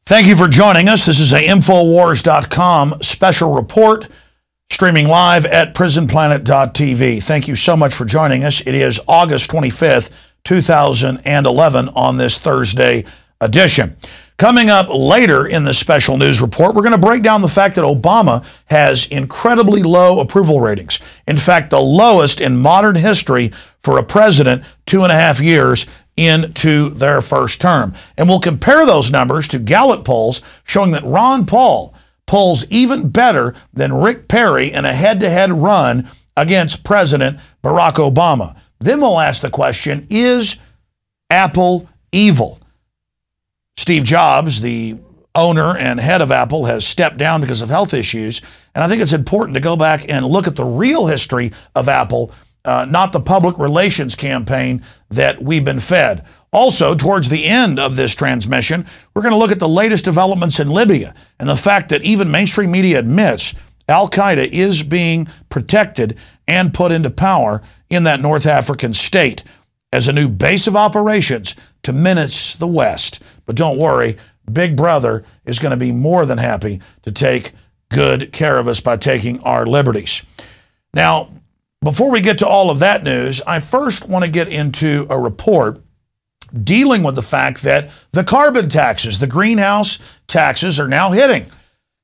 Thank you for joining us. This is a InfoWars.com special report streaming live at prisonplanet.tv. Thank you so much for joining us. It is August 25th, 2011 on this Thursday edition. Coming up later in the special news report, we're going to break down the fact that Obama has incredibly low approval ratings. In fact, the lowest in modern history for a president 2.5 years into their first term. And we'll compare those numbers to Gallup polls showing that Ron Paul polls even better than Rick Perry in a head-to-head run against President Barack Obama. Then we'll ask the question, is Apple evil? Steve Jobs, the owner and head of Apple, has stepped down because of health issues. And I think it's important to go back and look at the real history of Apple, not the public relations campaign that we've been fed. Also, towards the end of this transmission, we're going to look at the latest developments in Libya and the fact that even mainstream media admits Al-Qaeda is being protected and put into power in that North African state as a new base of operations to menace the West. But don't worry, Big Brother is going to be more than happy to take good care of us by taking our liberties. Now, before we get to all of that news, I first want to get into a report dealing with the fact that the carbon taxes, the greenhouse taxes, are now hitting.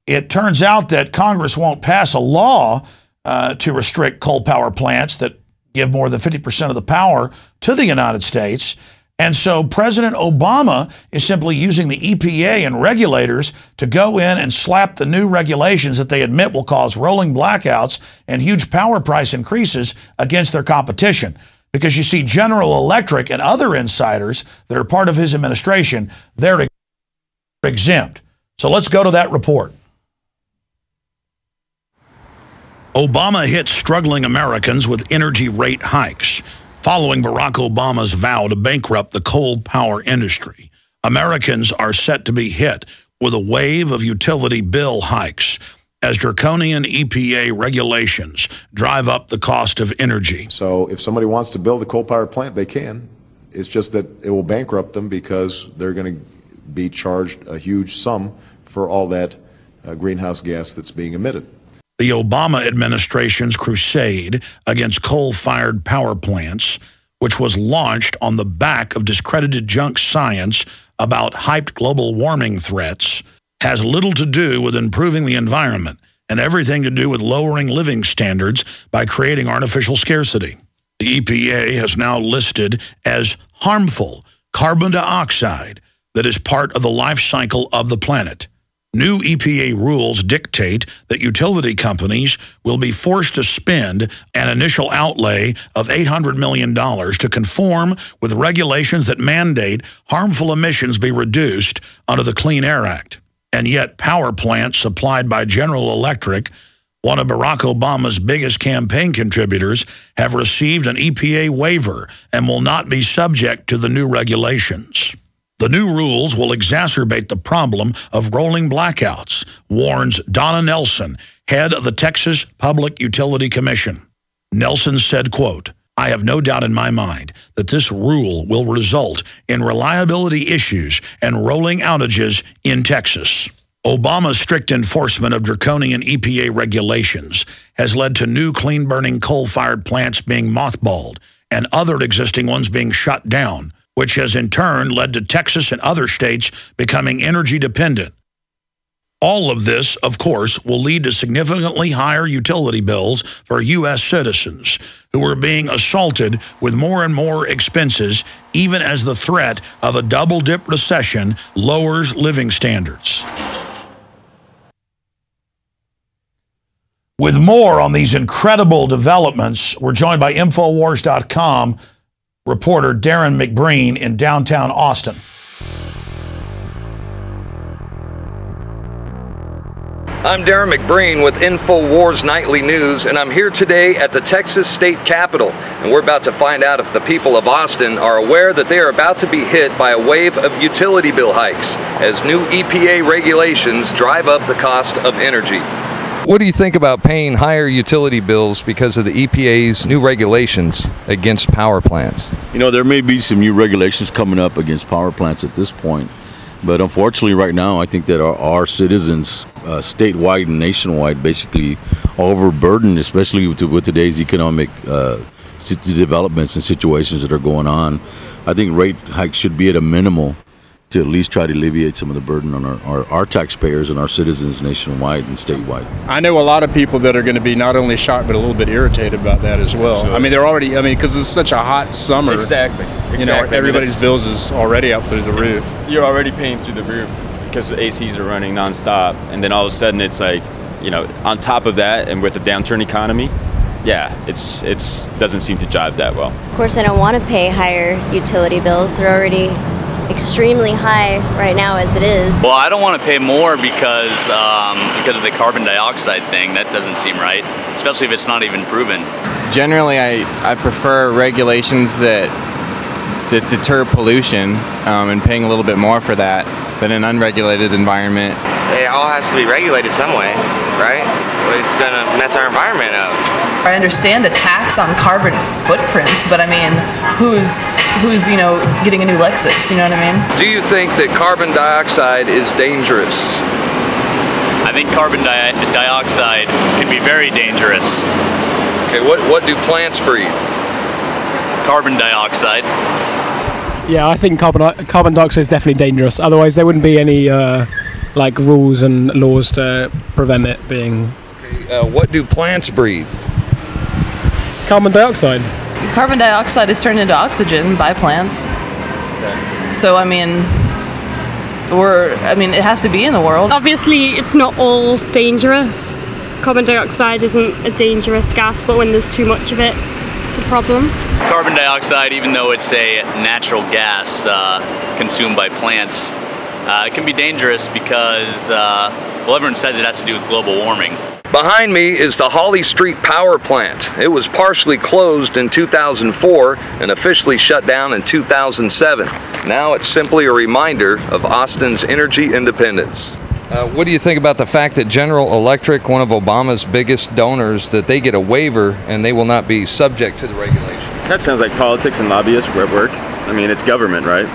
It turns out that Congress won't pass a law to restrict coal power plants that give more than 50% of the power to the United States. And so President Obama is simply using the EPA and regulators to go in and slap the new regulations that they admit will cause rolling blackouts and huge power price increases against their competition. Because you see, General Electric and other insiders that are part of his administration, they're exempt. So let's go to that report. Obama hits struggling Americans with energy rate hikes. Following Barack Obama's vow to bankrupt the coal power industry, Americans are set to be hit with a wave of utility bill hikes as draconian EPA regulations drive up the cost of energy. So if somebody wants to build a coal power plant, they can. It's just that it will bankrupt them because they're going to be charged a huge sum for all that greenhouse gas that's being emitted. The Obama administration's crusade against coal-fired power plants, which was launched on the back of discredited junk science about hyped global warming threats, has little to do with improving the environment and everything to do with lowering living standards by creating artificial scarcity. The EPA has now listed as harmful carbon dioxide that is part of the life cycle of the planet. New EPA rules dictate that utility companies will be forced to spend an initial outlay of $800 million to conform with regulations that mandate harmful emissions be reduced under the Clean Air Act. And yet power plants supplied by General Electric, one of Barack Obama's biggest campaign contributors, have received an EPA waiver and will not be subject to the new regulations. The new rules will exacerbate the problem of rolling blackouts, warns Donna Nelson, head of the Texas Public Utility Commission. Nelson said, quote, "I have no doubt in my mind that this rule will result in reliability issues and rolling outages in Texas." Obama's strict enforcement of draconian EPA regulations has led to new clean-burning coal-fired plants being mothballed and other existing ones being shut down, which has in turn led to Texas and other states becoming energy dependent. All of this, of course, will lead to significantly higher utility bills for U.S. citizens who are being assaulted with more and more expenses, even as the threat of a double-dip recession lowers living standards. With more on these incredible developments, we're joined by InfoWars.com reporter Darren McBreen in downtown Austin. I'm Darren McBreen with InfoWars Nightly News, and I'm here today at the Texas State Capitol, and we're about to find out if the people of Austin are aware that they are about to be hit by a wave of utility bill hikes as new EPA regulations drive up the cost of energy. What do you think about paying higher utility bills because of the EPA's new regulations against power plants? You know, there may be some new regulations coming up against power plants at this point. But unfortunately, right now, I think that our citizens, statewide and nationwide, basically are overburdened, especially with today's economic developments and situations that are going on. I think rate hikes should be at a minimal to at least try to alleviate some of the burden on our taxpayers and our citizens nationwide and statewide. I know a lot of people that are going to be not only shocked but a little bit irritated about that as well. Sure. I mean, they're already, because it's such a hot summer. Exactly. You know, everybody's bills is already out through the roof. You're already paying through the roof because the ACs are running nonstop, and then all of a sudden it's like, on top of that, and with a downturn economy, yeah, it's doesn't seem to jive that well. Of course, I don't want to pay higher utility bills. They're already extremely high right now as it is. Well, I don't want to pay more because of the carbon dioxide thing. That doesn't seem right, especially if it's not even proven. Generally, I prefer regulations that deter pollution and paying a little bit more for that than an unregulated environment. It all has to be regulated some way, right? It's going to mess our environment up. I understand the tax on carbon footprints, but I mean, who's getting a new Lexus, you know what I mean? Do you think that carbon dioxide is dangerous? I think carbon dioxide can be very dangerous. Okay, what do plants breathe? Carbon dioxide. Yeah, I think carbon dioxide is definitely dangerous. Otherwise, there wouldn't be any rules and laws to prevent it being. What do plants breathe? Carbon dioxide. Carbon dioxide is turned into oxygen by plants. Okay. So I mean, it has to be in the world. Obviously, it's not all dangerous. Carbon dioxide isn't a dangerous gas, but when there's too much of it, it's a problem. Carbon dioxide, even though it's a natural gas consumed by plants, it can be dangerous because, everyone says it has to do with global warming. Behind me is the Holly Street Power Plant. It was partially closed in 2004 and officially shut down in 2007. Now it's simply a reminder of Austin's energy independence. What do you think about the fact that General Electric, one of Obama's biggest donors, that they get a waiver and they will not be subject to the regulation? That sounds like politics and lobbyists at work. I mean, it's government, right?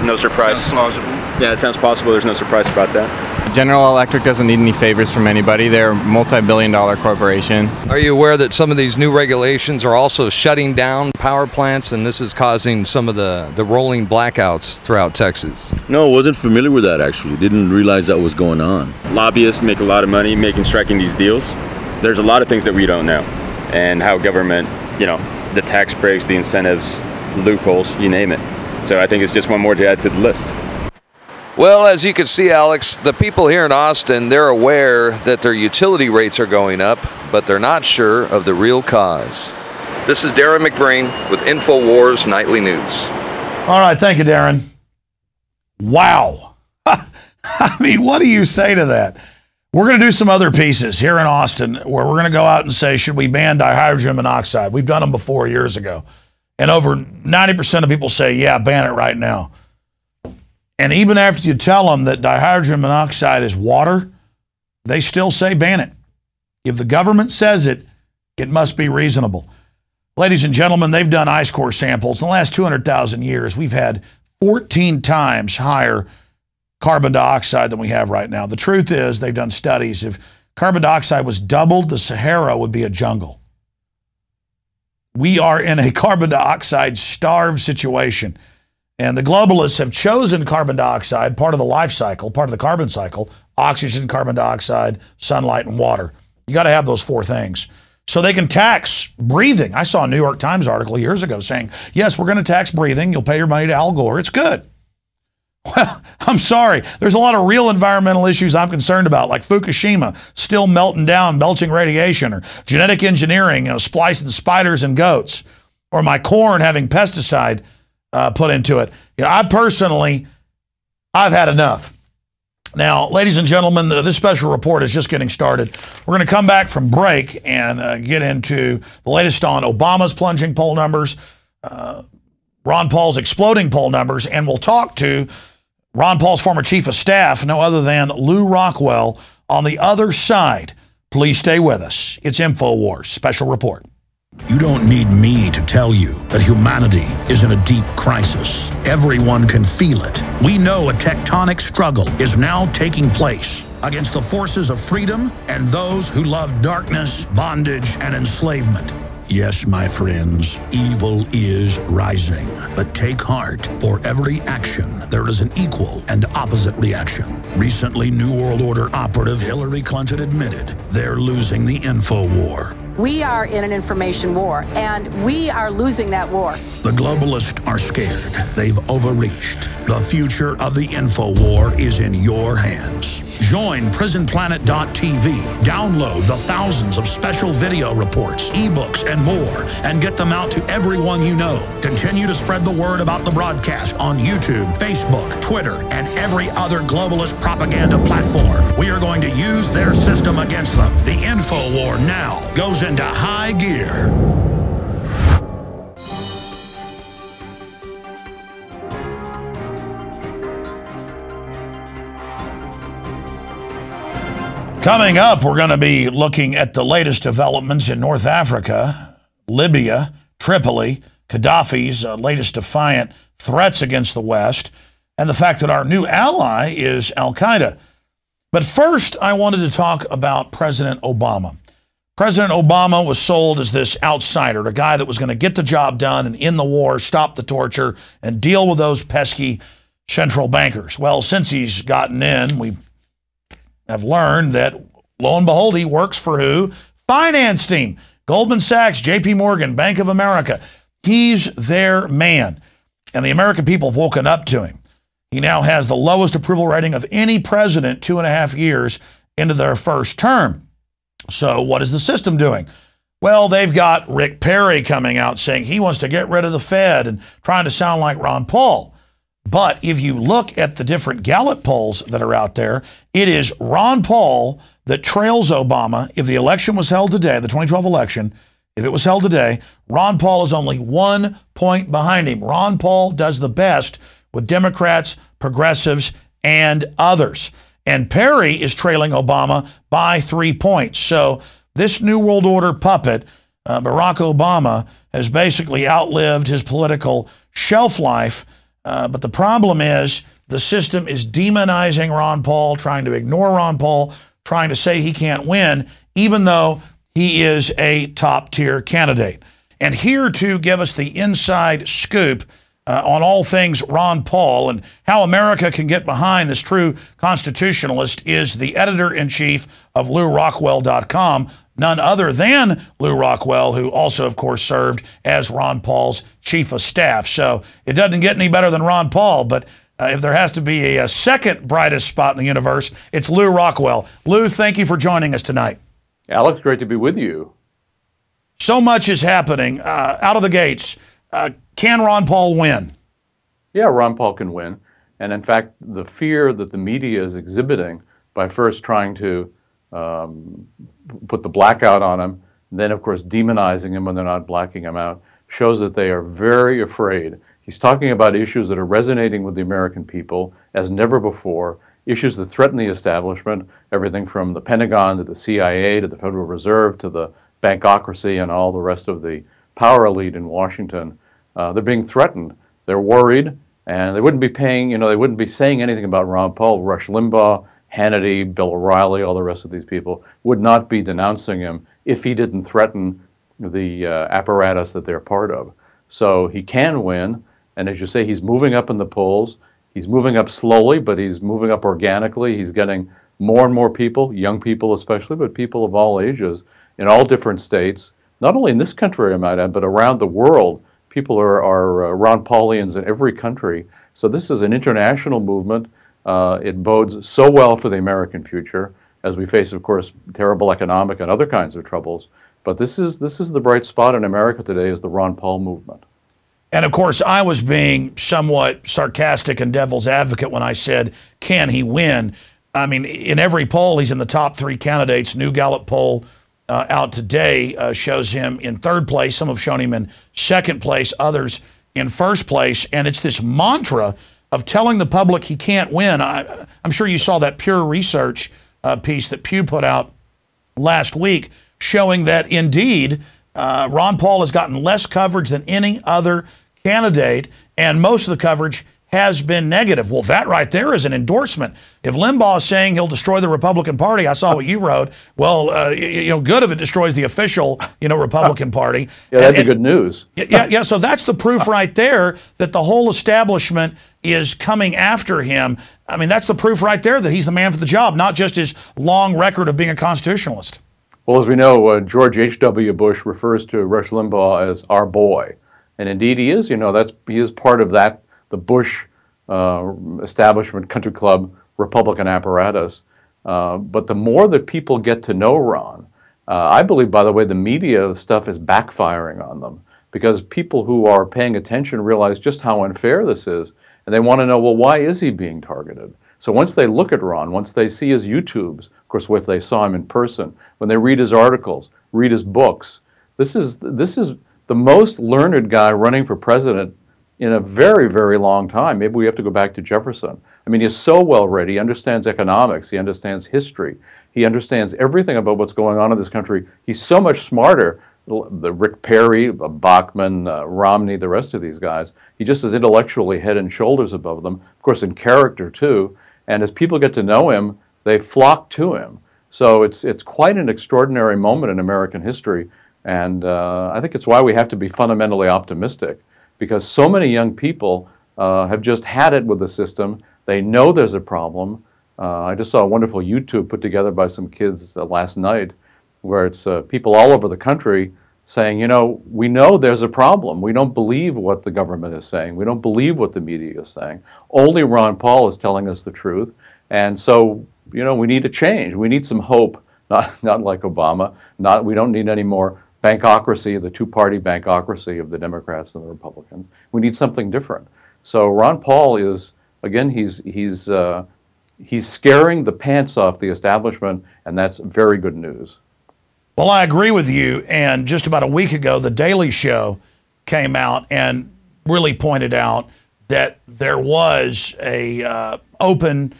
No surprise. Sounds plausible. Yeah, it sounds possible. There's no surprise about that. General Electric doesn't need any favors from anybody. They're a multi-billion-dollar corporation. Are you aware that some of these new regulations are also shutting down power plants, and this is causing some of the rolling blackouts throughout Texas? No, I wasn't familiar with that, actually. Didn't realize that was going on. Lobbyists make a lot of money striking these deals. There's a lot of things that we don't know, and how government, the tax breaks, the incentives, loopholes, you name it. So I think it's just one more to add to the list. Well, as you can see, Alex, the people here in Austin, they're aware that their utility rates are going up, but they're not sure of the real cause. This is Darren McBreen with InfoWars Nightly News. All right, thank you, Darren. Wow. I mean, what do you say to that? We're going to do some other pieces here in Austin where we're going to go out and say, should we ban dihydrogen monoxide? We've done them before years ago. And over 90% of people say, yeah, ban it right now. And even after you tell them that dihydrogen monoxide is water, they still say ban it. If the government says it, it must be reasonable. Ladies and gentlemen, they've done ice core samples. In the last 200,000 years, we've had 14 times higher carbon dioxide than we have right now. The truth is, they've done studies. If carbon dioxide was doubled, the Sahara would be a jungle. We are in a carbon dioxide starved situation. And the globalists have chosen carbon dioxide, part of the life cycle, part of the carbon cycle, oxygen, carbon dioxide, sunlight, and water. You got to have those four things. So they can tax breathing. I saw a New York Times article years ago saying, yes, we're going to tax breathing. You'll pay your money to Al Gore. It's good. Well, I'm sorry. There's a lot of real environmental issues I'm concerned about, like Fukushima still melting down, belching radiation, or genetic engineering, splicing spiders and goats, or my corn having pesticide put into it. I've had enough. Now, ladies and gentlemen, this special report is just getting started. We're going to come back from break and get into the latest on Obama's plunging poll numbers, Ron Paul's exploding poll numbers, and we'll talk to Ron Paul's former chief of staff, no other than Lew Rockwell, on the other side. Please stay with us. It's InfoWars Special Report. You don't need me to tell you that humanity is in a deep crisis. Everyone can feel it. We know a tectonic struggle is now taking place against the forces of freedom and those who love darkness, bondage, and enslavement. Yes, my friends, evil is rising. But take heart. For every action, there is an equal and opposite reaction. Recently, New World Order operative Hillary Clinton admitted they're losing the info war. We are in an information war, and we are losing that war. The globalists are scared. They've overreached. The future of the info war is in your hands. Join prisonplanet.tv. Download the thousands of special video reports, ebooks, and more, and get them out to everyone you know. Continue to spread the word about the broadcast on YouTube, Facebook, Twitter, and every other globalist propaganda platform. We are going to use their system against them. The info war now goes into high gear. Coming up, we're going to be looking at the latest developments in North Africa, Libya, Tripoli, Gaddafi's latest defiant threats against the West, and the fact that our new ally is Al-Qaeda. But first, I wanted to talk about President Obama. President Obama was sold as this outsider, a guy that was going to get the job done and end the war, stop the torture, and deal with those pesky central bankers. Well, since he's gotten in, we have learned that, lo and behold, he works for who? Finance team. Goldman Sachs, JP Morgan, Bank of America. He's their man. And the American people have woken up to him. He now has the lowest approval rating of any president 2.5 years into their first term. So what is the system doing? Well, they've got Rick Perry coming out saying he wants to get rid of the Fed and trying to sound like Ron Paul. But if you look at the different Gallup polls that are out there, it is Ron Paul that trails Obama. If the election was held today, the 2012 election, if it was held today, Ron Paul is only 1 point behind him. Ron Paul does the best with Democrats, progressives, and others. And Perry is trailing Obama by 3 points. So this New World Order puppet, Barack Obama, has basically outlived his political shelf life. But the problem is the system is demonizing Ron Paul, trying to ignore Ron Paul, trying to say he can't win, even though he is a top-tier candidate. And here to give us the inside scoop on all things Ron Paul and how America can get behind this true constitutionalist is the editor-in-chief of LewRockwell.com, none other than Lew Rockwell, who also, of course, served as Ron Paul's chief of staff. So it doesn't get any better than Ron Paul, but if there has to be a second brightest spot in the universe, it's Lew Rockwell. Lew, thank you for joining us tonight. Alex, great to be with you. So much is happening. Out of the gates, can Ron Paul win? Yeah, Ron Paul can win. And in fact, the fear that the media is exhibiting by first trying to put the blackout on him, and then, of course, demonizing him when they're not blacking him out, shows that they are very afraid. He's talking about issues that are resonating with the American people as never before, issues that threaten the establishment, everything from the Pentagon to the CIA to the Federal Reserve to the bankocracy and all the rest of the power elite in Washington. They're being threatened. They're worried, and they wouldn't be paying, they wouldn't be saying anything about Ron Paul. Rush Limbaugh, Hannity, Bill O'Reilly, all the rest of these people would not be denouncing him if he didn't threaten the apparatus that they're part of. So he can win, and as you say, he's moving up in the polls. He's moving up slowly, but he's moving up organically. He's getting more and more people, young people especially, but people of all ages in all different states, not only in this country, I might add, but around the world. People are Ron Paulians in every country. So this is an international movement. It bodes so well for the American future as we face, of course, terrible economic and other kinds of troubles. But this is the bright spot in America today, is the Ron Paul movement. And of course, I was being somewhat sarcastic and devil's advocate when I said, can he win? I mean, in every poll, he's in the top 3 candidates. New Gallup poll out today shows him in 3rd place. Some have shown him in 2nd place, others in 1st place. And it's this mantra of telling the public he can't win. I'm sure you saw that Pure Research piece that Pew put out last week showing that indeed Ron Paul has gotten less coverage than any other candidate, and most of the coverage has been negative. Well, that right there is an endorsement. If Limbaugh is saying he'll destroy the Republican Party, I saw what you wrote. Well, good if it destroys the official, Republican Party. Yeah, that'd be good news. Yeah. So that's the proof right there that the whole establishment is coming after him. I mean, that's the proof right there that he's the man for the job, not just his long record of being a constitutionalist. Well, as we know, George H.W. Bush refers to Rush Limbaugh as our boy, and indeed he is. He is part of that. The Bush establishment, country club, Republican apparatus. But the more that people get to know Ron, I believe, by the way, the media stuff is backfiring on them because people who are paying attention realize just how unfair this is, and they want to know, well, why is he being targeted? So once they look at Ron, once they see his YouTubes, of course, if they saw him in person, when they read his articles, read his books, this is the most learned guy running for president in a very, very long time. Maybe we have to go back to Jefferson. I mean, he's so well read. He understands economics. He understands history. He understands everything about what's going on in this country. He's so much smarter. The Rick Perry, Bachman, Romney, the rest of these guys. He just is intellectually head and shoulders above them. Of course, in character too. And as people get to know him, they flock to him. So it's quite an extraordinary moment in American history. And I think it's why we have to be fundamentally optimistic, because so many young people have just had it with the system. They know there's a problem. I just saw a wonderful YouTube put together by some kids last night where it's people all over the country saying, we know there's a problem. We don't believe what the government is saying. We don't believe what the media is saying. Only Ron Paul is telling us the truth. And so, we need a change. We need some hope, not like Obama. We don't need any more bankocracy, the two-party bankocracy of the Democrats and the Republicans. We need something different. So Ron Paul is, again, he's scaring the pants off the establishment, and that's very good news. Well, I agree with you. And just about a week ago, The Daily Show came out and really pointed out that there was a open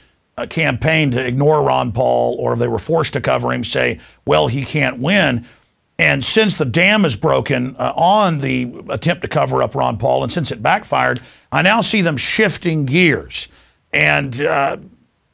campaign to ignore Ron Paul, or if they were forced to cover him, say, well, he can't win. And since the dam is broken on the attempt to cover up Ron Paul, and since it backfired, I now see them shifting gears. And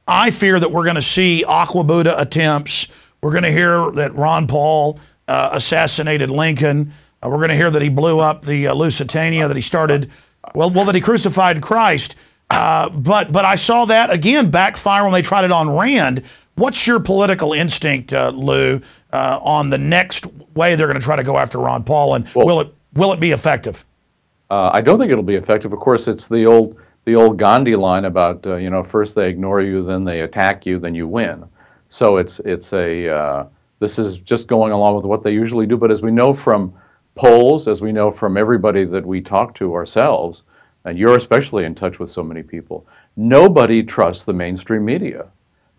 I fear that we're going to see Aqua Buddha attempts. We're going to hear that Ron Paul assassinated Lincoln. We're going to hear that he blew up the Lusitania, that he started, that he crucified Christ. But I saw that, again, backfire when they tried it on Rand. What's your political instinct, Lew, on the next way they're going to try to go after Ron Paul, and will it be effective? I don't think it'll be effective. Of course, it's the old Gandhi line about first they ignore you, then they attack you, then you win. So this is just going along with what they usually do. But as we know from polls, as we know from everybody that we talk to ourselves, and you're especially in touch with so many people, nobody trusts the mainstream media.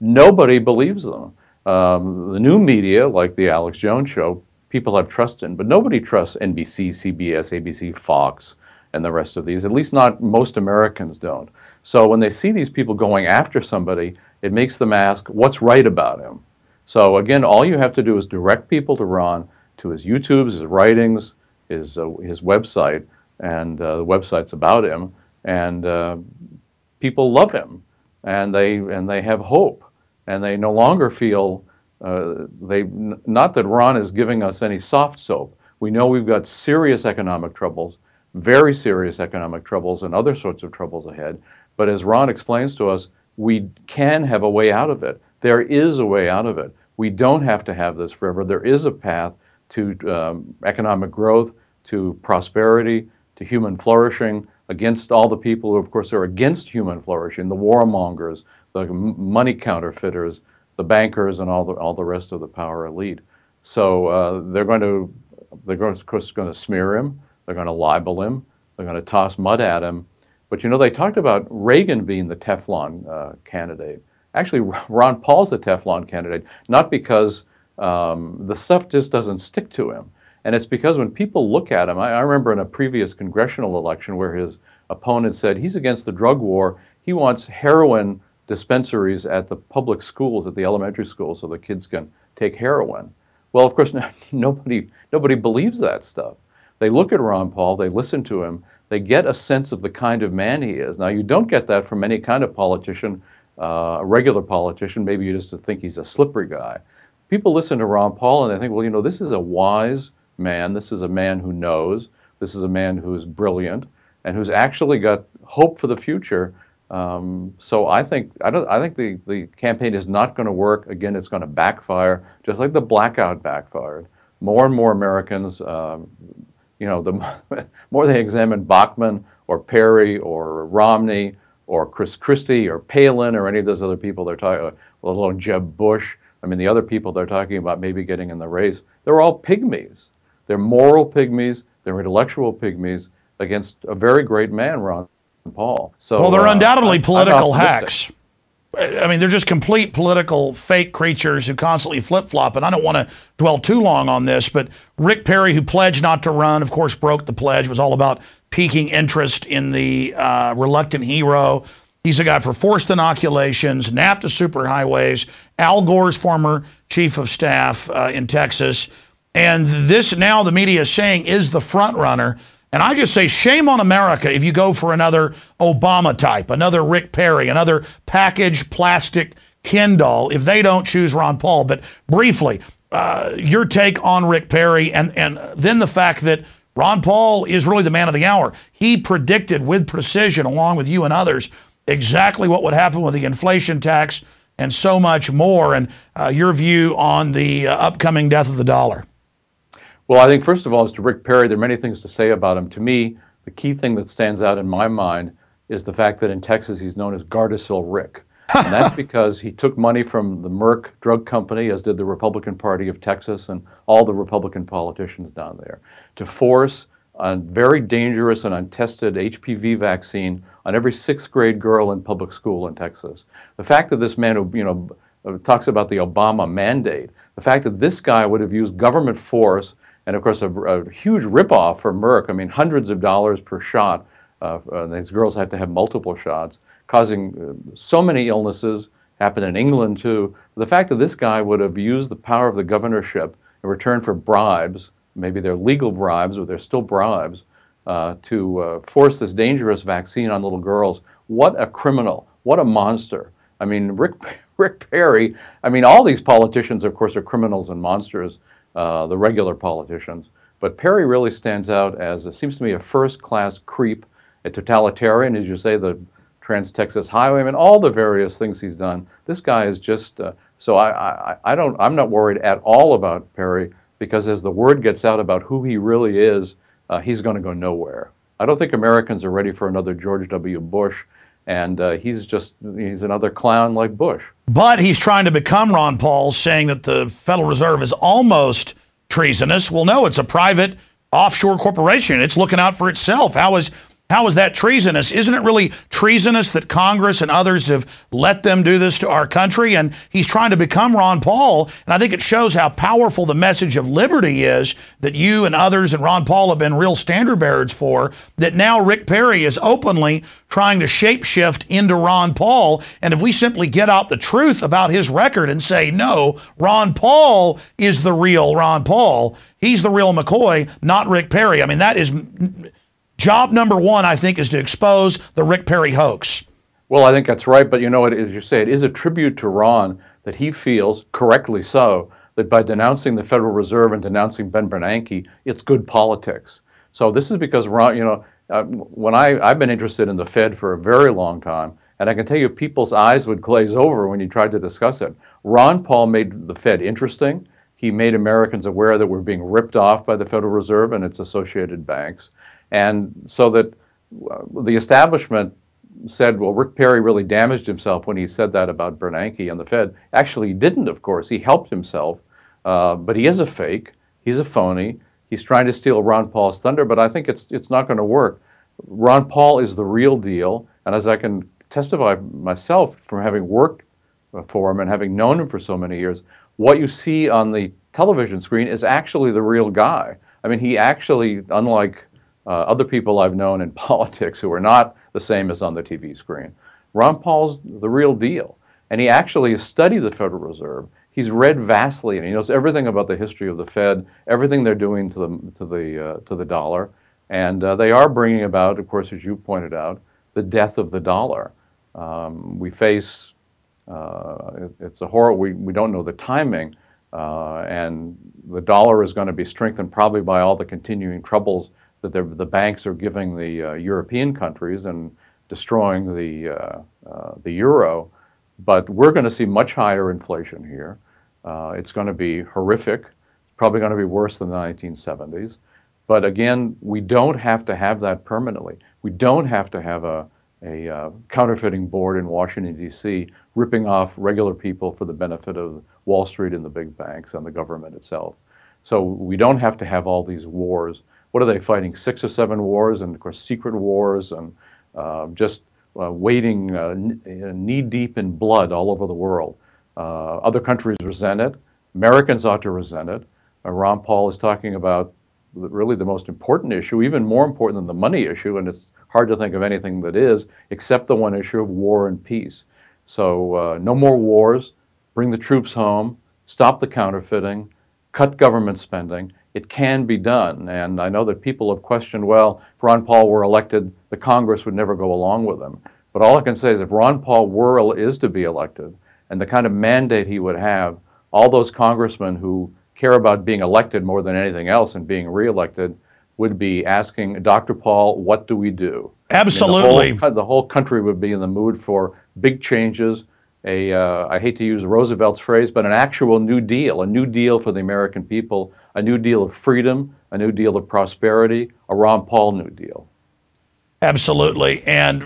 Nobody believes them. The new media, like the Alex Jones Show, people have trust in, but nobody trusts NBC, CBS, ABC, Fox, and the rest of these. At least not most Americans don't. So when they see these people going after somebody, it makes them ask, what's right about him? So again, all you have to do is direct people to Ron, to his YouTubes, his writings, his website, and the website's about him, and people love him, and they have hope. And they no longer feel, not that Ron is giving us any soft soap. We know we've got serious economic troubles, very serious economic troubles, and other sorts of troubles ahead. But as Ron explains to us, we can have a way out of it. There is a way out of it. We don't have to have this forever. There is a path to economic growth, to prosperity, to human flourishing, against all the people who, of course, are against human flourishing, the warmongers, the money counterfeiters, the bankers, and all the rest of the power elite. So they're of course going to smear him. They're going to libel him. They're going to toss mud at him. But they talked about Reagan being the Teflon candidate. Actually, Ron Paul's the Teflon candidate, not because the stuff just doesn't stick to him. And it's because when people look at him, I remember in a previous congressional election where his opponent said he's against the drug war. He wants heroin dispensaries at the public schools, at the elementary schools, so the kids can take heroin. Well, of course, nobody believes that stuff. They look at Ron Paul, they listen to him, they get a sense of the kind of man he is. Now, you don't get that from any kind of politician, a regular politician. Maybe you just think he's a slippery guy. People listen to Ron Paul and they think, well, you know, this is a wise man. This is a man who knows. This is a man who's brilliant and who's actually got hope for the future. So I think the campaign is not going to work. Again, it's going to backfire, just like the blackout backfired. More and more Americans, you know, the more they examine Bachmann or Perry or Romney or Chris Christie or Palin or any of those other people they're talking about, let alone Jeb Bush. I mean, the other people they're talking about maybe getting in the race, they're all pygmies. They're moral pygmies. They're intellectual pygmies against a very great man, Ron Paul. So, well, they're undoubtedly political hacks. I mean, they're just complete political fake creatures who constantly flip-flop, and I don't want to dwell too long on this, but Rick Perry, who pledged not to run, of course, broke the pledge. It was all about piquing interest in the reluctant hero. He's a guy for forced inoculations, NAFTA superhighways, Al Gore's former chief of staff in Texas. And this now the media is saying is the front runner. And I just say shame on America if you go for another Obama type, another Rick Perry, another packaged plastic Ken doll if they don't choose Ron Paul. But briefly, your take on Rick Perry and then the fact that Ron Paul is really the man of the hour. He predicted with precision, along with you and others, exactly what would happen with the inflation tax and so much more. And your view on the upcoming death of the dollar. Well, I think first of all, as to Rick Perry, there are many things to say about him. To me, the key thing that stands out in my mind is the fact that in Texas he's known as Gardasil Rick. And that's because he took money from the Merck drug company, as did the Republican Party of Texas and all the Republican politicians down there, to force a very dangerous and untested HPV vaccine on every 6th grade girl in public school in Texas. The fact that this man, you know, talks about the Obama mandate, the fact that this guy would have used government force, and of course a huge ripoff for Merck, I mean hundreds of dollars per shot, these girls have to have multiple shots, causing so many illnesses, happened in England too. The fact that this guy would have used the power of the governorship in return for bribes, maybe they're legal bribes or they're still bribes, to force this dangerous vaccine on little girls. What a criminal, what a monster. I mean, Rick Perry, I mean, all these politicians, of course, are criminals and monsters, the regular politicians. But Perry really stands out as, it seems to me, a first-class creep, a totalitarian, as you say, the Trans-Texas Highway, and all the various things he's done. This guy is just, so I'm not worried at all about Perry, because as the word gets out about who he really is, he's going to go nowhere. I don't think Americans are ready for another George W. Bush, and he's another clown like Bush. But he's trying to become Ron Paul, saying that the Federal Reserve is almost treasonous. Well, no, it's a private offshore corporation. It's looking out for itself. How is that treasonous? Isn't it really treasonous that Congress and others have let them do this to our country? And he's trying to become Ron Paul. And I think it shows how powerful the message of liberty is that you and others and Ron Paul have been real standard bearers for, that now Rick Perry is openly trying to shapeshift into Ron Paul. And if we simply get out the truth about his record and say, no, Ron Paul is the real Ron Paul, he's the real McCoy, not Rick Perry. I mean, that is... job number one, I think, is to expose the Rick Perry hoax. Well, I think that's right. But you know, as you say, it is a tribute to Ron that he feels, correctly so, that by denouncing the Federal Reserve and denouncing Ben Bernanke, it's good politics. So this is because Ron, you know, when I've been interested in the Fed for a very long time, and I can tell you people's eyes would glaze over when you tried to discuss it. Ron Paul made the Fed interesting. He made Americans aware that we're being ripped off by the Federal Reserve and its associated banks. And so that the establishment said, well, Rick Perry really damaged himself when he said that about Bernanke and the Fed. Actually, he didn't, of course. He helped himself. But he is a fake. He's a phony. He's trying to steal Ron Paul's thunder, but I think it's not going to work. Ron Paul is the real deal. And as I can testify myself from having worked for him and having known him for so many years, what you see on the television screen is actually the real guy. I mean, he actually, unlike other people I've known in politics who are not the same as on the TV screen, Ron Paul's the real deal. And he actually has studied the Federal Reserve. He's read vastly, and he knows everything about the history of the Fed, everything they're doing to the dollar, and they are bringing about, of course, as you pointed out, the death of the dollar. We face it's a horror. We don't know the timing, and the dollar is going to be strengthened probably by all the continuing troubles that the banks are giving the European countries and destroying the euro. But we're going to see much higher inflation here. It's going to be horrific, probably going to be worse than the 1970s. But again, we don't have to have that permanently. We don't have to have a counterfeiting board in Washington, D.C. ripping off regular people for the benefit of Wall Street and the big banks and the government itself. So we don't have to have all these wars. What are they fighting, 6 or 7 wars, and of course secret wars, and just wading knee-deep in blood all over the world. Other countries resent it. Americans ought to resent it. Ron Paul is talking about really the most important issue, even more important than the money issue, and it's hard to think of anything that is, except the one issue of war and peace. So no more wars, bring the troops home, stop the counterfeiting, cut government spending. It can be done, and I know that people have questioned, well, if Ron Paul were elected, the Congress would never go along with him. But all I can say is if Ron Paul is to be elected, and the kind of mandate he would have, all those congressmen who care about being elected more than anything else and being reelected would be asking, Dr. Paul, what do we do? Absolutely. I mean, the whole country would be in the mood for big changes, I hate to use Roosevelt's phrase, but an actual New Deal, a New Deal for the American people, a New Deal of freedom, a New Deal of prosperity, a Ron Paul New Deal. Absolutely. And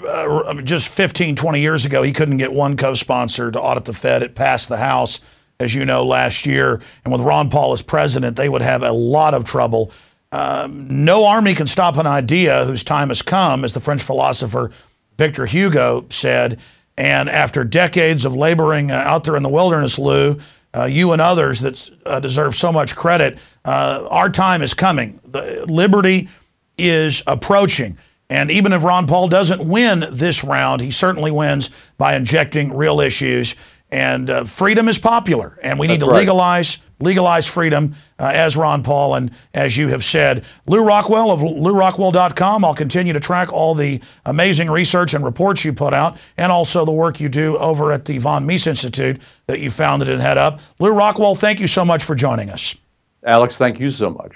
just 15, 20 years ago, he couldn't get one co-sponsor to audit the Fed. It passed the House, as you know, last year. And with Ron Paul as president, they would have a lot of trouble. No army can stop an idea whose time has come, as the French philosopher Victor Hugo said. And after decades of laboring out there in the wilderness, Lew, you and others that deserve so much credit, our time is coming. The liberty is approaching. And even if Ron Paul doesn't win this round, he certainly wins by injecting real issues. And freedom is popular, and we need to legalize freedom, as Ron Paul and as you have said. Lew Rockwell of LewRockwell.com. I'll continue to track all the amazing research and reports you put out, and also the work you do over at the Von Mises Institute that you founded and head up. Lew Rockwell, thank you so much for joining us. Alex, thank you so much.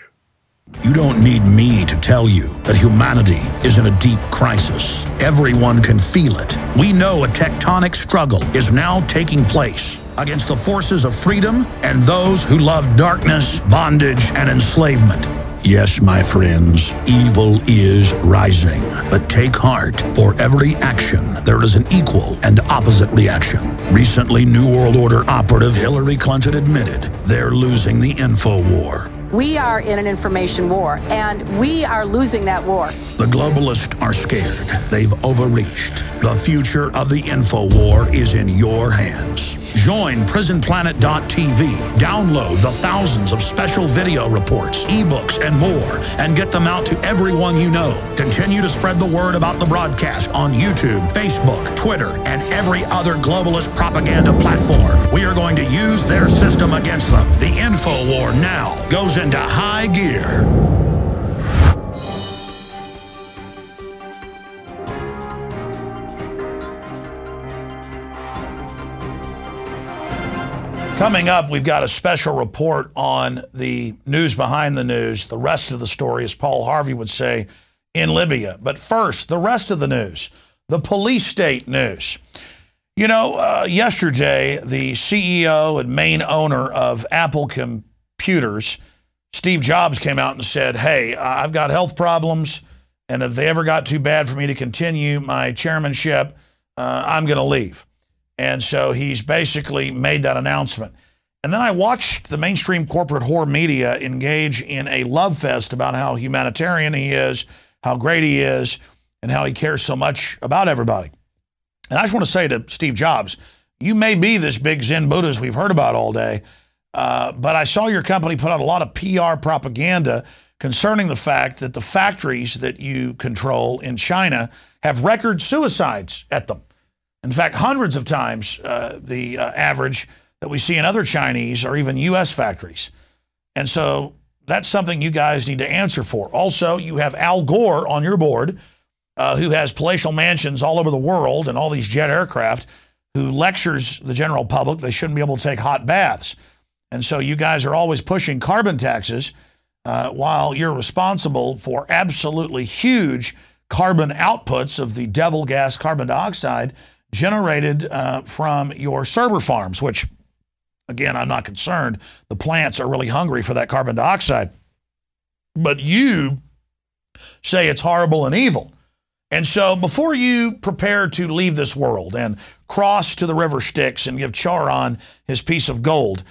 You don't need me to tell you that humanity is in a deep crisis. Everyone can feel it. We know a tectonic struggle is now taking place against the forces of freedom and those who love darkness, bondage, and enslavement. Yes, my friends, evil is rising. But take heart, for every action, there is an equal and opposite reaction. Recently, New World Order operative Hillary Clinton admitted they're losing the info war. We are in an information war, and we are losing that war. The globalists are scared. They've overreached. The future of the info war is in your hands. Join PrisonPlanet.tv. Download the thousands of special video reports, ebooks, and more, and get them out to everyone you know. Continue to spread the word about the broadcast on YouTube, Facebook, Twitter, and every other globalist propaganda platform. We are going to use their system against them. The info war now goes into high gear. Coming up, we've got a special report on the news behind the news. The rest of the story, as Paul Harvey would say, in Libya. But first, the rest of the news, the police state news. You know, yesterday, the CEO and main owner of Apple Computers, Steve Jobs, came out and said, hey, I've got health problems, and if they ever got too bad for me to continue my chairmanship, I'm going to leave. And so he's basically made that announcement. And then I watched the mainstream corporate whore media engage in a love fest about how humanitarian he is, how great he is, and how he cares so much about everybody. And I just want to say to Steve Jobs, you may be this big Zen Buddhist we've heard about all day, but I saw your company put out a lot of PR propaganda concerning the fact that the factories that you control in China have record suicides at them. In fact, hundreds of times the average that we see in other Chinese or even U.S. factories. And so that's something you guys need to answer for. Also, you have Al Gore on your board, who has palatial mansions all over the world and all these jet aircraft, who lectures the general public they shouldn't be able to take hot baths. And so you guys are always pushing carbon taxes while you're responsible for absolutely huge carbon outputs of the devil gas carbon dioxide generated from your server farms, which, again, I'm not concerned. The plants are really hungry for that carbon dioxide. But you say it's horrible and evil. And so before you prepare to leave this world and cross to the river Styx and give Charon his piece of gold,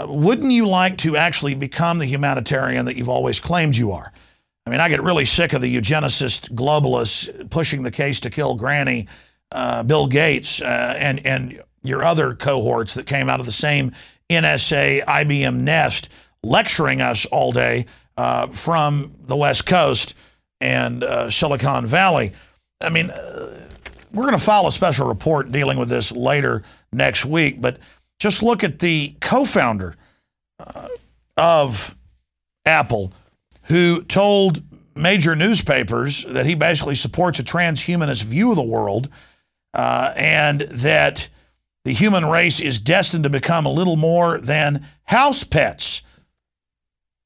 wouldn't you like to actually become the humanitarian that you've always claimed you are? I mean, I get really sick of the eugenicist globalists pushing the case to kill Granny, Bill Gates, and your other cohorts that came out of the same NSA, IBM nest, lecturing us all day from the West Coast and Silicon Valley. I mean, we're going to file a special report dealing with this later next week, but just look at the co-founder of Apple, who told major newspapers that he basically supports a transhumanist view of the world and that the human race is destined to become a little more than house pets.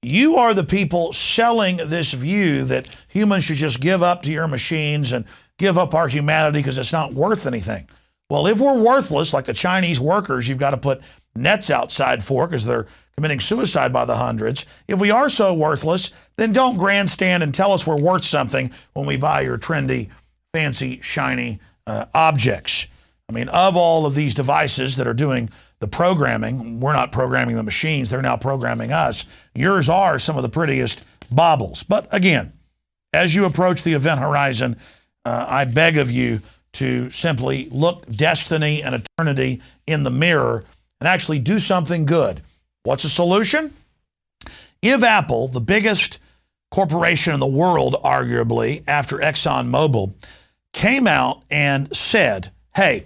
You are the people selling this view that humans should just give up to your machines and give up our humanity because it's not worth anything. Well, if we're worthless, like the Chinese workers you've got to put nets outside for because they're committing suicide by the hundreds, if we are so worthless, then don't grandstand and tell us we're worth something when we buy your trendy, fancy, shiny objects. I mean, of all of these devices that are doing the programming, we're not programming the machines, they're now programming us. Yours are some of the prettiest baubles. But again, as you approach the event horizon, I beg of you to simply look destiny and eternity in the mirror and actually do something good. What's the solution? If Apple, the biggest corporation in the world, arguably, after ExxonMobil, came out and said, hey,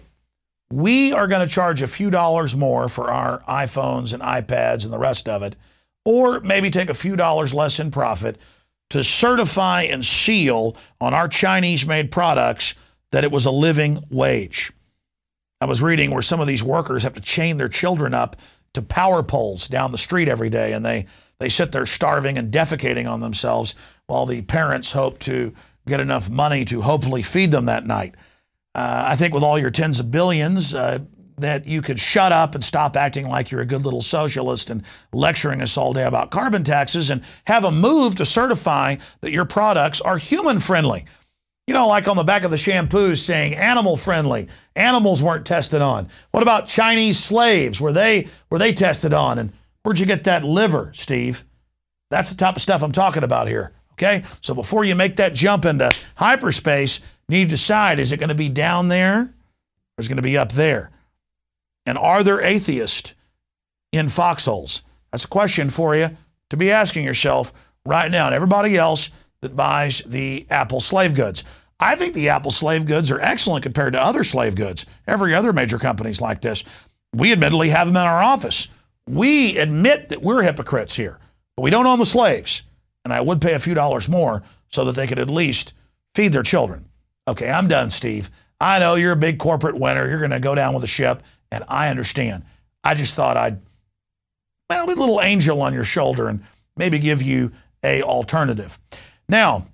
we are going to charge a few dollars more for our iPhones and iPads and the rest of it, or maybe take a few dollars less in profit to certify and seal on our Chinese-made products that it was a living wage. I was reading where some of these workers have to chain their children up to power poles down the street every day, and they sit there starving and defecating on themselves while the parents hope to get enough money to hopefully feed them that night. I think with all your tens of billions, that you could shut up and stop acting like you're a good little socialist and lecturing us all day about carbon taxes and have a move to certify that your products are human friendly. You know, like on the back of the shampoos saying animal friendly. Animals weren't tested on. What about Chinese slaves? Were they tested on? And where'd you get that liver, Steve? That's the type of stuff I'm talking about here. Okay? So before you make that jump into hyperspace, you need to decide, is it going to be down there or is it going to be up there? And are there atheists in foxholes? That's a question for you to be asking yourself right now, and everybody else that buys the Apple slave goods. I think the Apple slave goods are excellent compared to other slave goods. Every other major company's like this. We admittedly have them in our office. We admit that we're hypocrites here, but we don't own the slaves. And I would pay a few dollars more so that they could at least feed their children. Okay, I'm done, Steve. I know you're a big corporate winner. You're going to go down with the ship, and I understand. I just thought I'd be a little angel on your shoulder and maybe give you an alternative. Now,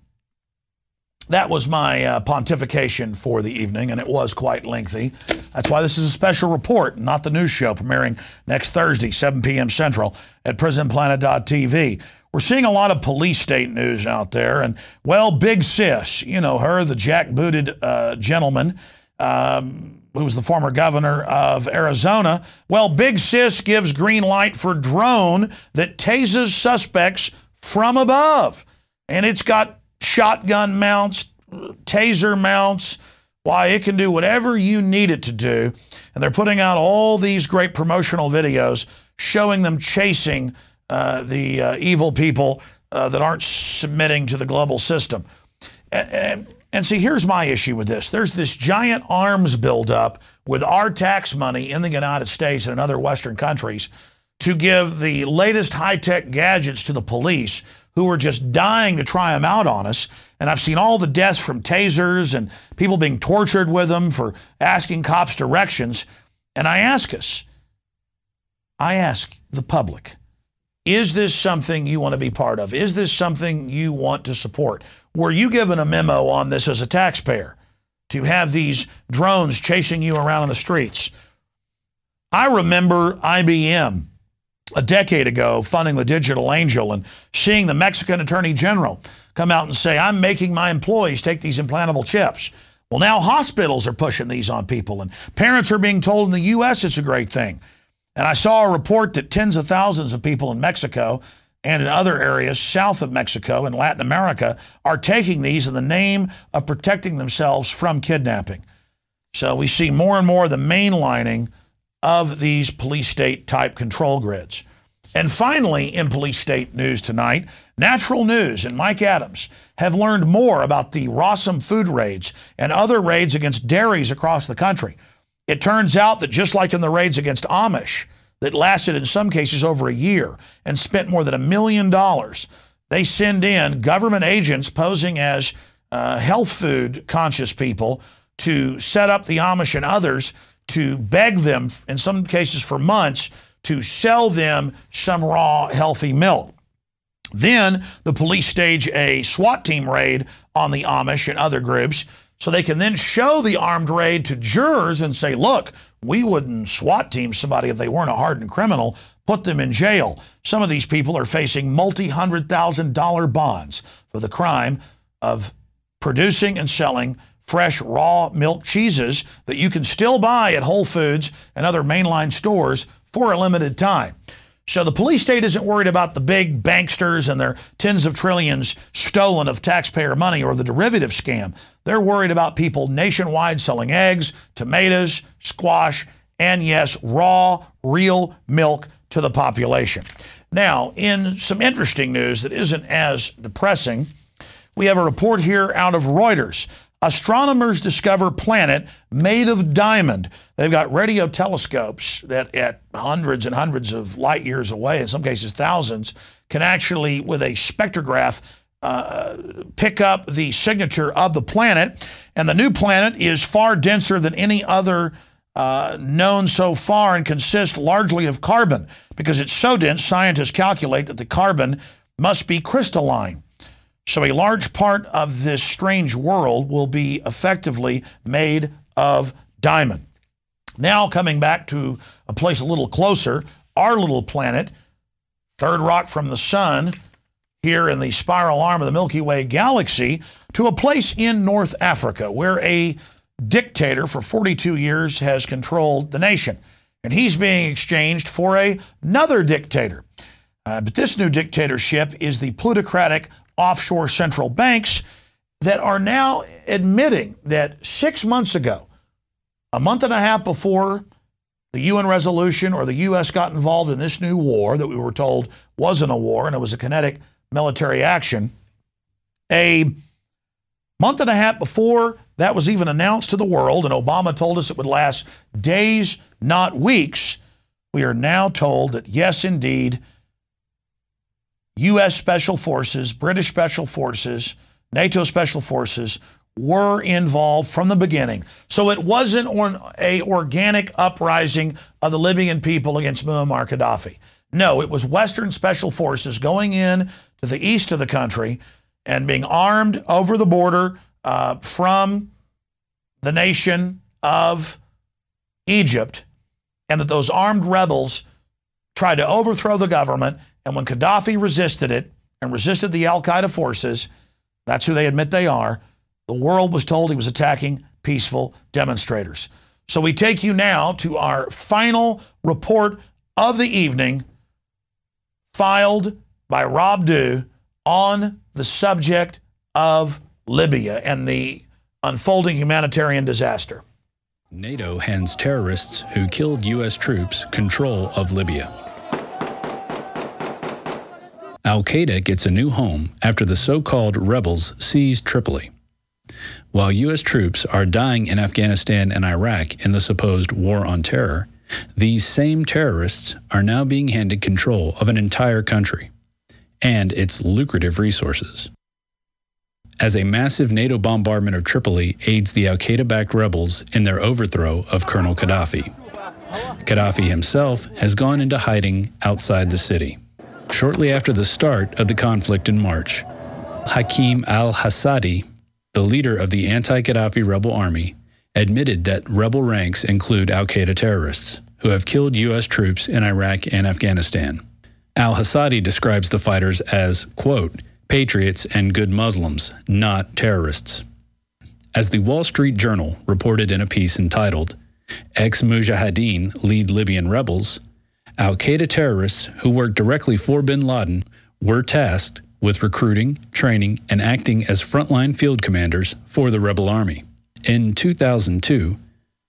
that was my pontification for the evening, and it was quite lengthy. That's why this is a special report, not the news show, premiering next Thursday, 7 p.m. Central at prisonplanet.tv. We're seeing a lot of police state news out there, and, well, Big Sis, you know her, the jackbooted gentleman who was the former governor of Arizona. Well, Big Sis gives green light for drone that tases suspects from above. And it's got shotgun mounts, taser mounts. Why, it can do whatever you need it to do. And they're putting out all these great promotional videos showing them chasing the evil people that aren't submitting to the global system. And And see, here's my issue with this. There's this giant arms buildup with our tax money in the United States and in other Western countries to give the latest high-tech gadgets to the police who are just dying to try them out on us. And I've seen all the deaths from tasers and people being tortured with them for asking cops directions. And I ask the public, is this something you want to be part of? Is this something you want to support? Were you given a memo on this as a taxpayer to have these drones chasing you around in the streets? I remember IBM a decade ago funding the Digital Angel and seeing the Mexican Attorney General come out and say, I'm making my employees take these implantable chips. Well, now hospitals are pushing these on people, and parents are being told in the U.S. it's a great thing. And I saw a report that tens of thousands of people in Mexico and in other areas south of Mexico and Latin America are taking these in the name of protecting themselves from kidnapping. So we see more and more the mainlining of these police state type control grids. And finally, in police state news tonight, Natural News and Mike Adams have learned more about the Rossum food raids and other raids against dairies across the country. It turns out that just like in the raids against Amish that lasted in some cases over a year and spent more than $1 million, they send in government agents posing as health food conscious people to set up the Amish and others to beg them, in some cases for months, to sell them some raw, healthy milk. Then the police stage a SWAT team raid on the Amish and other groups so they can then show the armed raid to jurors and say, look, we wouldn't SWAT team somebody if they weren't a hardened criminal, put them in jail. Some of these people are facing multi-$100,000 bonds for the crime of producing and selling fresh raw milk cheeses that you can still buy at Whole Foods and other mainline stores for a limited time. So the police state isn't worried about the big banksters and their tens of trillions stolen of taxpayer money or the derivative scam. They're worried about people nationwide selling eggs, tomatoes, squash, and yes, raw, real milk to the population. Now, in some interesting news that isn't as depressing, we have a report here out of Reuters. Astronomers discover planet made of diamond. They've got radio telescopes that at hundreds and hundreds of light years away, in some cases thousands, can actually, with a spectrograph, pick up the signature of the planet. And the new planet is far denser than any other known so far and consists largely of carbon. Because it's so dense, scientists calculate that the carbon must be crystalline. So a large part of this strange world will be effectively made of diamond. Now coming back to a place a little closer, our little planet, third rock from the sun, here in the spiral arm of the Milky Way galaxy, to a place in North Africa where a dictator for 42 years has controlled the nation. And he's being exchanged for another dictator. But this new dictatorship is the plutocratic offshore central banks that are now admitting that 6 months ago, a month and a half before the UN resolution or the U.S. got involved in this new war that we were told wasn't a war and it was a kinetic military action, a month and a half before that was even announced to the world, and Obama told us it would last days, not weeks, we are now told that yes, indeed, U.S. Special Forces, British Special Forces, NATO Special Forces were involved from the beginning. So it wasn't an organic uprising of the Libyan people against Muammar Gaddafi. No, it was Western Special Forces going in to the east of the country and being armed over the border from the nation of Egypt, and that those armed rebels tried to overthrow the government. And when Gaddafi resisted it and resisted the al-Qaeda forces, that's who they admit they are, the world was told he was attacking peaceful demonstrators. So we take you now to our final report of the evening, filed by Rob Dew on the subject of Libya and the unfolding humanitarian disaster. NATO hands terrorists who killed U.S. troops control of Libya. Al-Qaeda gets a new home after the so-called rebels seize Tripoli. While U.S. troops are dying in Afghanistan and Iraq in the supposed war on terror, these same terrorists are now being handed control of an entire country and its lucrative resources. As a massive NATO bombardment of Tripoli aids the al-Qaeda-backed rebels in their overthrow of Colonel Gaddafi, Gaddafi himself has gone into hiding outside the city. Shortly after the start of the conflict in March, Hakim al-Hassadi, the leader of the anti-Gaddafi rebel army, admitted that rebel ranks include al-Qaeda terrorists who have killed U.S. troops in Iraq and Afghanistan. Al-Hassadi describes the fighters as, quote, patriots and good Muslims, not terrorists. As the Wall Street Journal reported in a piece entitled, Ex-Mujahideen Lead Libyan Rebels, al-Qaeda terrorists who worked directly for bin Laden were tasked with recruiting, training, and acting as frontline field commanders for the rebel army. In 2002,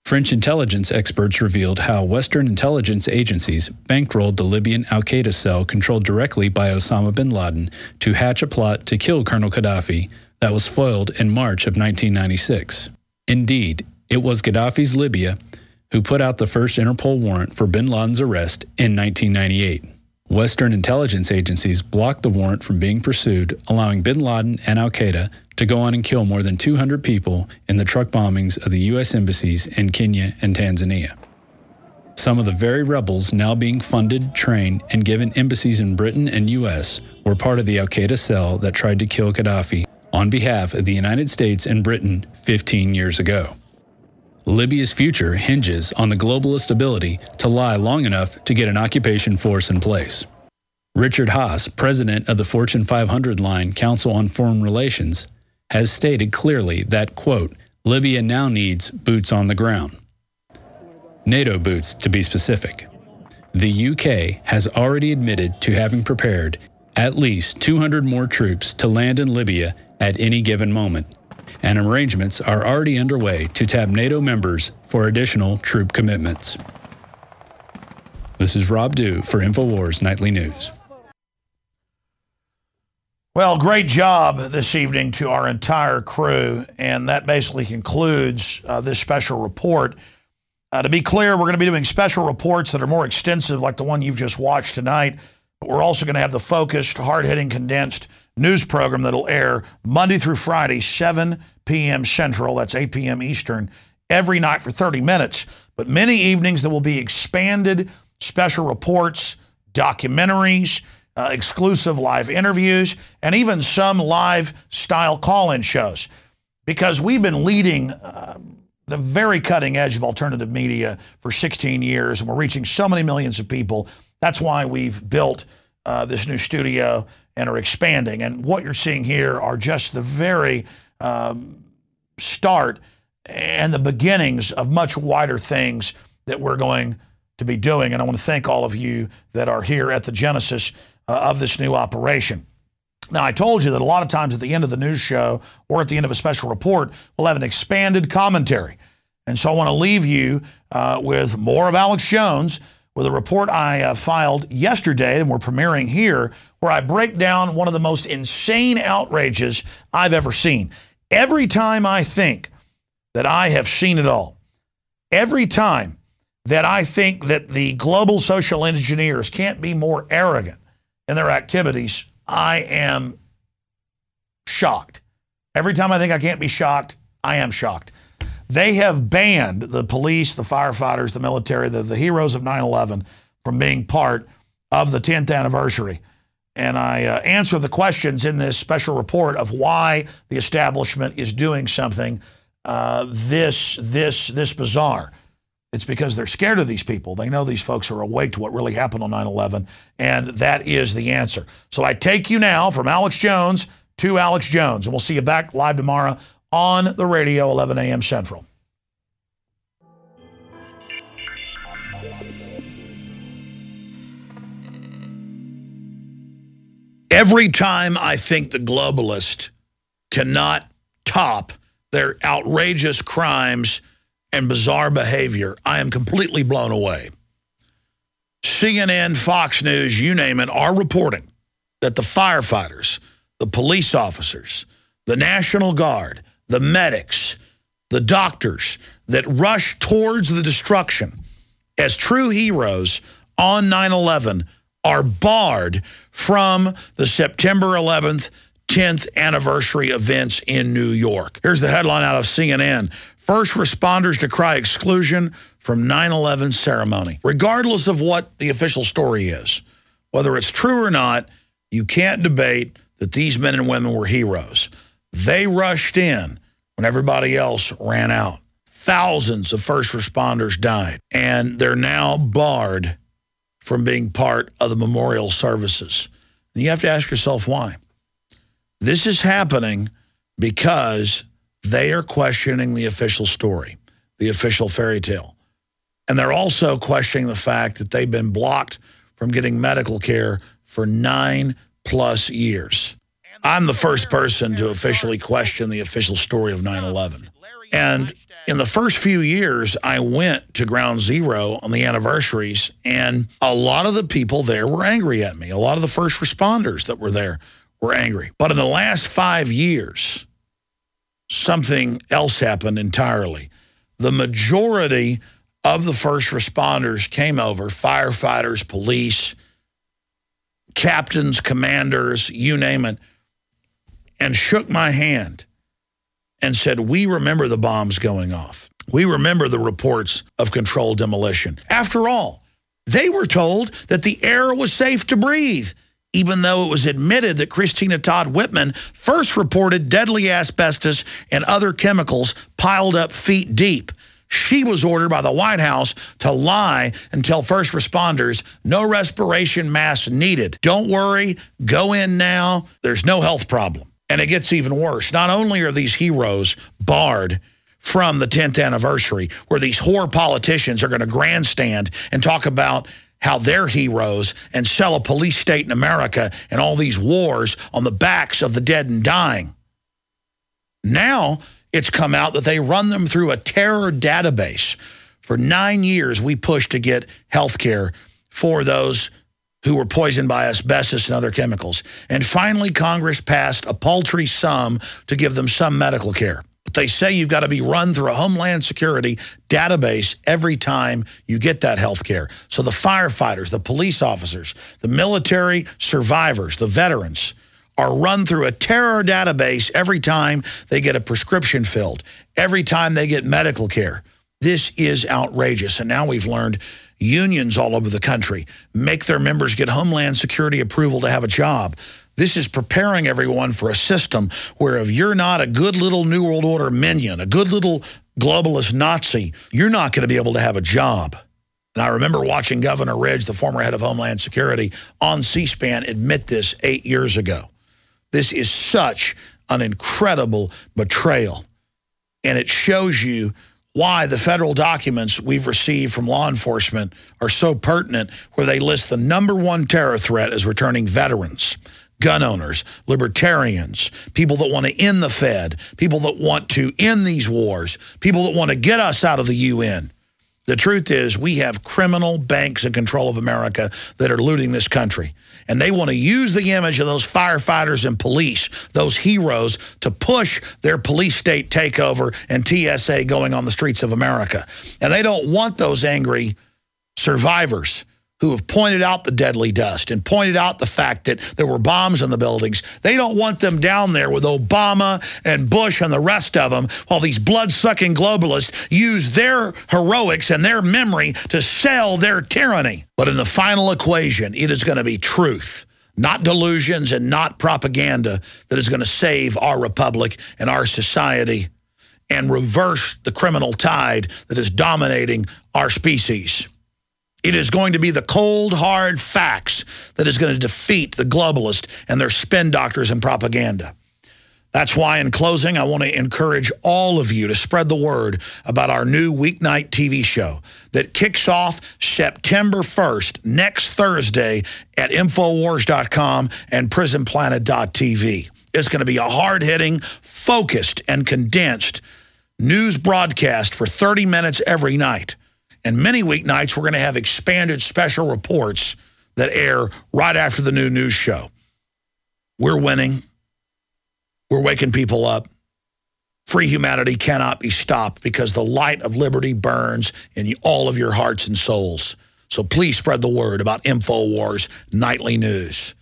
French intelligence experts revealed how Western intelligence agencies bankrolled the Libyan al-Qaeda cell controlled directly by Osama bin Laden to hatch a plot to kill Colonel Gaddafi that was foiled in March of 1996. Indeed, it was Gaddafi's Libya who put out the first Interpol warrant for bin Laden's arrest in 1998. Western intelligence agencies blocked the warrant from being pursued, allowing bin Laden and al-Qaeda to go on and kill more than 200 people in the truck bombings of the U.S. embassies in Kenya and Tanzania. Some of the very rebels now being funded, trained, and given embassies in Britain and U.S. were part of the al-Qaeda cell that tried to kill Gaddafi on behalf of the United States and Britain 15 years ago. Libya's future hinges on the globalist ability to lie long enough to get an occupation force in place. Richard Haas, president of the Fortune 500 line Council on Foreign Relations, has stated clearly that, quote, Libya now needs boots on the ground. NATO boots, to be specific. The UK has already admitted to having prepared at least 200 more troops to land in Libya at any given moment, and arrangements are already underway to tap NATO members for additional troop commitments. This is Rob Dew for InfoWars Nightly News. Well, great job this evening to our entire crew, and that basically concludes this special report. To be clear, we're going to be doing special reports that are more extensive, like the one you've just watched tonight, but we're also going to have the focused, hard-hitting, condensed news program that'll air Monday through Friday, 7 p.m. Central, that's 8 p.m. Eastern, every night for 30 minutes. But many evenings there will be expanded special reports, documentaries, exclusive live interviews, and even some live-style call-in shows. Because we've been leading the very cutting edge of alternative media for 16 years, and we're reaching so many millions of people. That's why we've built this new studio and are expanding. And what you're seeing here are just the very start and the beginnings of much wider things that we're going to be doing. And I want to thank all of you that are here at the genesis of this new operation. Now, I told you that a lot of times at the end of the news show or at the end of a special report, we'll have an expanded commentary. And so I want to leave you with more of Alex Jones with a report I filed yesterday, and we're premiering here, where I break down one of the most insane outrages I've ever seen. Every time I think that I have seen it all, every time that I think that the global social engineers can't be more arrogant in their activities, I am shocked. Every time I think I can't be shocked, I am shocked. They have banned the police, the firefighters, the military, the heroes of 9/11 from being part of the 10th anniversary. And I answer the questions in this special report of why the establishment is doing something this bizarre. It's because they're scared of these people. They know these folks are awake to what really happened on 9/11, and that is the answer. So I take you now from Alex Jones to Alex Jones, and we'll see you back live tomorrow on the radio, 11 a.m. Central. Every time I think the globalists cannot top their outrageous crimes and bizarre behavior, I am completely blown away. CNN, Fox News, you name it, are reporting that the firefighters, the police officers, the National Guard, the medics, the doctors that rushed towards the destruction as true heroes on 9/11 are barred from the September 11th, 10th anniversary events in New York. Here's the headline out of CNN. First responders decry exclusion from 9/11 ceremony. Regardless of what the official story is, whether it's true or not, you can't debate that these men and women were heroes. They rushed in when everybody else ran out. Thousands of first responders died, and they're now barred from being part of the memorial services. And you have to ask yourself why. This is happening because they are questioning the official story, the official fairy tale. And they're also questioning the fact that they've been blocked from getting medical care for 9+ years. I'm the first person to officially question the official story of 9/11. And in the first few years, I went to Ground Zero on the anniversaries, and a lot of the people there were angry at me. A lot of the first responders that were there were angry. But in the last 5 years, something else happened entirely. The majority of the first responders came over, firefighters, police, captains, commanders, you name it, and shook my hand and said, we remember the bombs going off. We remember the reports of controlled demolition. After all, they were told that the air was safe to breathe, even though it was admitted that Christina Todd Whitman first reported deadly asbestos and other chemicals piled up feet deep. She was ordered by the White House to lie and tell first responders no respiration masks needed. Don't worry, go in now. There's no health problem. And it gets even worse. Not only are these heroes barred from the 10th anniversary, where these whore politicians are going to grandstand and talk about how they're heroes and sell a police state in America and all these wars on the backs of the dead and dying. Now it's come out that they run them through a terror database. For 9 years, we pushed to get health care for those who were poisoned by asbestos and other chemicals. And finally, Congress passed a paltry sum to give them some medical care. But they say you've got to be run through a Homeland Security database every time you get that health care. So the firefighters, the police officers, the military survivors, the veterans are run through a terror database every time they get a prescription filled, every time they get medical care. This is outrageous. And now we've learned unions all over the country make their members get Homeland Security approval to have a job. This is preparing everyone for a system where if you're not a good little New World Order minion, a good little globalist Nazi, you're not going to be able to have a job. And I remember watching Governor Ridge, the former head of Homeland Security, on C-SPAN admit this 8 years ago. This is such an incredible betrayal. And it shows you why the federal documents we've received from law enforcement are so pertinent, where they list the #1 terror threat as returning veterans, gun owners, libertarians, people that want to end the Fed, people that want to end these wars, people that want to get us out of the UN. The truth is we have criminal banks in control of America that are looting this country. And they want to use the image of those firefighters and police, those heroes, to push their police state takeover and TSA going on the streets of America. And they don't want those angry survivors who have pointed out the deadly dust and pointed out the fact that there were bombs in the buildings. They don't want them down there with Obama and Bush and the rest of them, while these blood-sucking globalists use their heroics and their memory to sell their tyranny. But in the final equation, it is going to be truth, not delusions and not propaganda, that is going to save our republic and our society and reverse the criminal tide that is dominating our species. It is going to be the cold, hard facts that is going to defeat the globalists and their spin doctors and propaganda. That's why, in closing, I want to encourage all of you to spread the word about our new weeknight TV show that kicks off September 1st, next Thursday, at InfoWars.com and PrisonPlanet.tv. It's going to be a hard-hitting, focused, and condensed news broadcast for 30 minutes every night. And many weeknights, we're going to have expanded special reports that air right after the new news show. We're winning. We're waking people up. Free humanity cannot be stopped because the light of liberty burns in all of your hearts and souls. So please spread the word about InfoWars Nightly News.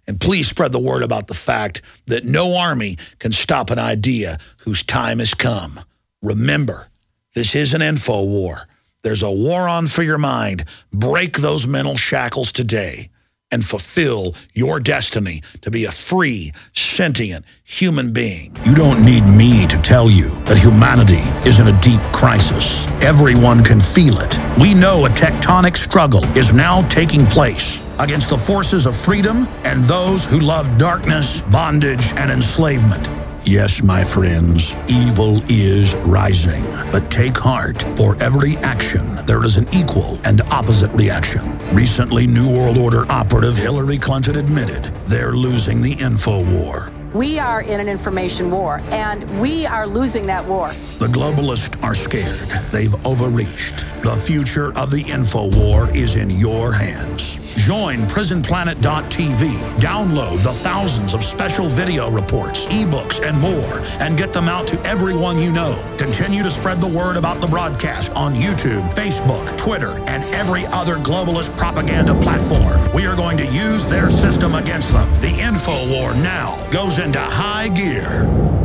And please spread the word about the fact that no army can stop an idea whose time has come. Remember, this is an info war. There's a war on for your mind. Break those mental shackles today and fulfill your destiny to be a free, sentient human being. You don't need me to tell you that humanity is in a deep crisis. Everyone can feel it. We know a tectonic struggle is now taking place against the forces of freedom and those who love darkness, bondage, and enslavement. Yes, my friends, evil is rising. But take heart, for every action, there is an equal and opposite reaction. Recently, New World Order operative Hillary Clinton admitted they're losing the info war. We are in an information war, and we are losing that war. The globalists are scared. They've overreached. The future of the info war is in your hands. Join PrisonPlanet.tv. Download the thousands of special video reports, ebooks, and more, and get them out to everyone you know. Continue to spread the word about the broadcast on YouTube, Facebook, Twitter, and every other globalist propaganda platform. We are going to use their system against them. The info war now goes into high gear.